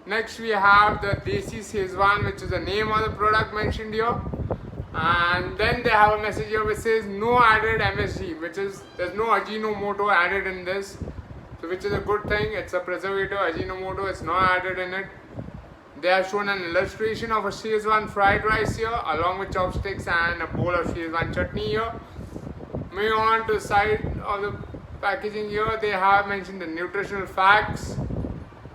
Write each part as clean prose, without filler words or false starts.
Next we have the Desi Szechwan, which is the name of the product mentioned here. And then they have a message here which says no added MSG, which is there's no Ajinomoto added in this, so which is a good thing. It's a preservative. Ajinomoto is not added in it. They have shown an illustration of a Szechwan fried rice here along with chopsticks and a bowl of Szechwan chutney here. Moving on to the side of the packaging here, they have mentioned the nutritional facts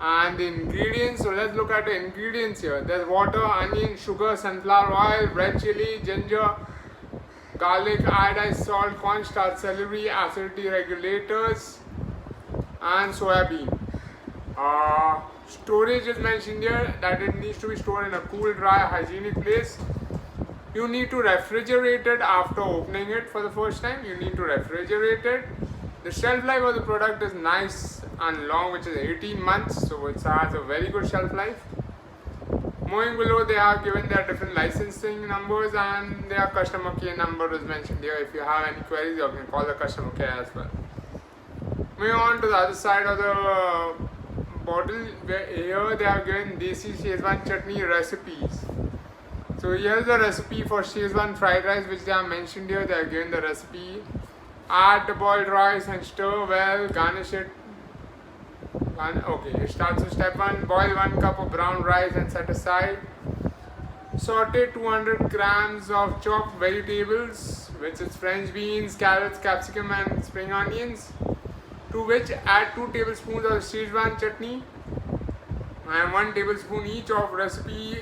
and the ingredients. So let's look at the ingredients here. There's water, onion, sugar, sunflower oil, red chili, ginger, garlic, iodized salt, cornstarch, celery, acidity regulators, and soyabean. Storage is mentioned here that it needs to be stored in a cool, dry, hygienic place. You need to refrigerate it after opening it for the first time. You need to refrigerate it. The shelf life of the product is nice and long, which is 18 months, so it has a very good shelf life. Moving below, they have given their different licensing numbers and their customer care number is mentioned here. If you have any queries, you can call the customer care as well. Moving on to the other side of the bottle, here they have given Desi Szechwan Chutney recipes. So here's the recipe for Szechwan fried rice, which they have mentioned here. They have given the recipe. Add the boiled rice and stir well, garnish it. Okay, it starts with step 1. Boil 1 cup of brown rice and set aside. Saute 200 grams of chopped vegetables, which is French beans, carrots, capsicum and spring onions. To which add 2 tablespoons of Szechwan chutney and 1 tablespoon each of recipe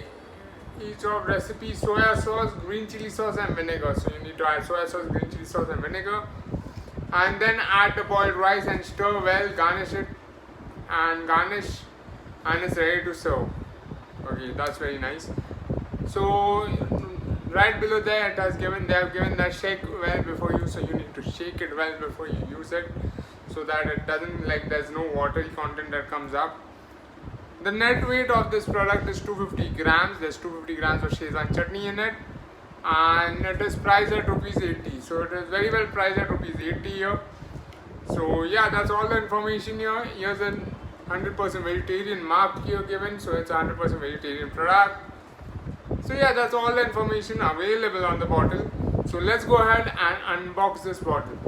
soya sauce, green chili sauce and vinegar. So you need to add soya sauce, green chili sauce and vinegar. And then add the boiled rice and stir well, garnish it and it's ready to serve. Okay, that's very nice. So right below there they have given that shake well before use, so you need to shake it well before you use it so that it doesn't, like, there's no watery content that comes up. The net weight of this product is 250 grams. There's 250 grams of Szechwan chutney in it, and it is priced at rupees 80. So it is very well priced at rupees 80 here. So yeah, that's all the information here. Here's a 100% vegetarian mark here given, so it's a 100% vegetarian product. So yeah, that's all the information available on the bottle. So let's go ahead and unbox this bottle.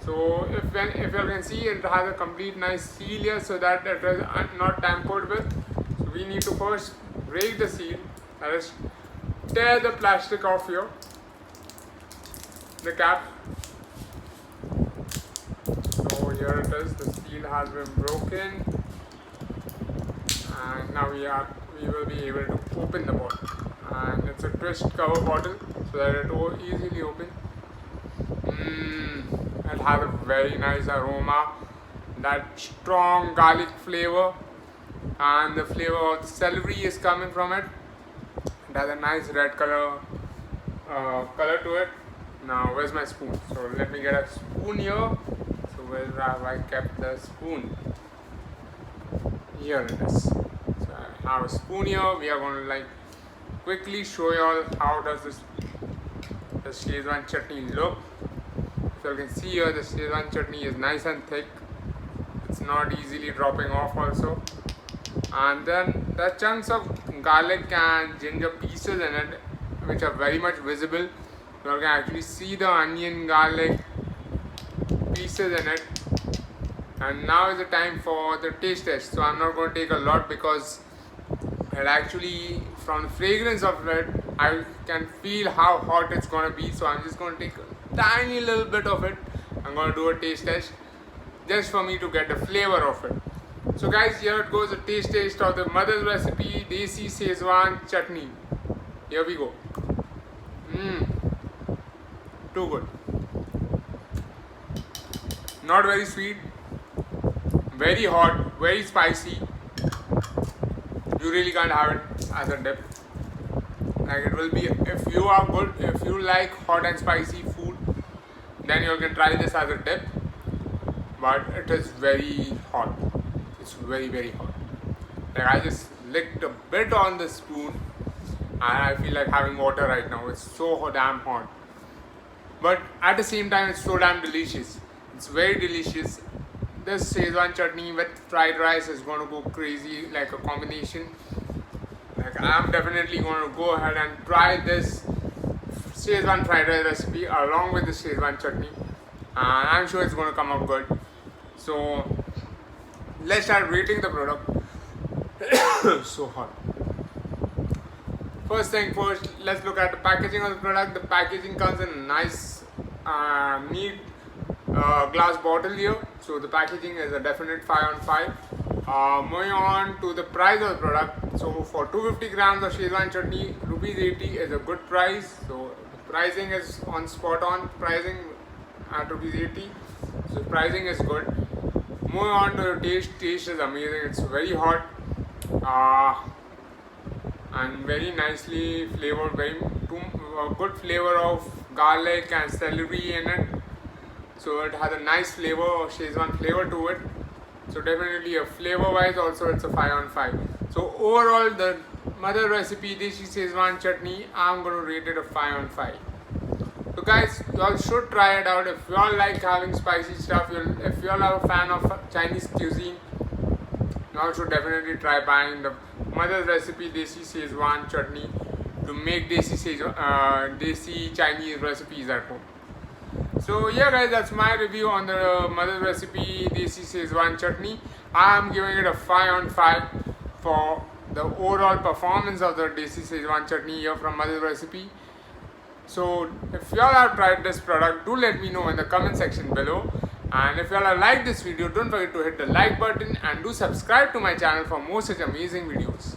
So if you can see, it has a complete nice seal here so that it is not tampered with. So we need to first break the seal, that is, tear the plastic off here, the cap. So here it is, the seal has been broken, and now we will be able to open the bottle. And it's a twist cover bottle so that it will easily open. It has a very nice aroma, that strong garlic flavor, and the flavor of the celery is coming from it. It has a nice red color to it. Now where's my spoon? So let me get a spoon here. So where have I kept the spoon? Here it is. So I have a spoon here. We are going to quickly show you all how does the Szechwan chutney look. So you can see here the Szechwan chutney is nice and thick. It's not easily dropping off also. And then the chunks of garlic and ginger pieces in it, which are very much visible. You can actually see the onion, garlic pieces in it. And now is the time for the taste test. So I'm not going to take a lot because it actually, from the fragrance of it, I can feel how hot it's going to be. So I'm just going to take a tiny little bit of it. I'm going to do a taste test just for me to get the flavor of it. So guys, here it goes, the taste of the mother's recipe, Desi Szechwan Chutney. Here we go. Too good. Not very sweet, very hot, very spicy. You really can't have it as a dip. Like, it will be, if you are good, if you like hot and spicy food, then you can try this as a dip. But it is very hot. It's very, very hot. Like, I just licked a bit on the spoon and I feel like having water right now. It's so damn hot. but at the same time it's so damn delicious. It's very delicious. This Szechwan chutney with fried rice is going to go crazy, like a combination. Like I'm definitely going to go ahead and try this Szechwan fried rice recipe along with the Szechwan chutney. I'm sure it's going to come out good. So let's start rating the product. So hot. First thing first, let's look at the packaging of the product. The packaging comes in a nice, neat glass bottle here. So the packaging is a definite 5 on 5. Moving on to the price of the product. So for 250 grams of Szechwan chutney, ₹80 is a good price. So the pricing is on spot on. Pricing at ₹80. So pricing is good. Moving on to the taste. Taste is amazing. It's very hot. And very nicely flavored, very good flavor of garlic and celery in it. So it has a nice flavor of Szechwan flavor to it. So definitely a flavor wise also it's a 5 on 5. So overall the mother recipe Desi Szechwan chutney, I'm going to rate it a 5 on 5. So guys, you all should try it out. If you all like having spicy stuff, if you all are a fan of Chinese cuisine, you all should definitely try buying the mother's recipe Desi Szechwan chutney to make Desi Chinese recipes at home. So yeah guys, that's my review on the mother's recipe Desi Szechwan chutney. I am giving it a 5 on 5 for the overall performance of the Desi Szechwan chutney here from mother's recipe. So if you all have tried this product, do let me know in the comment section below. And if you all have liked this video, don't forget to hit the like button and do subscribe to my channel for more such amazing videos.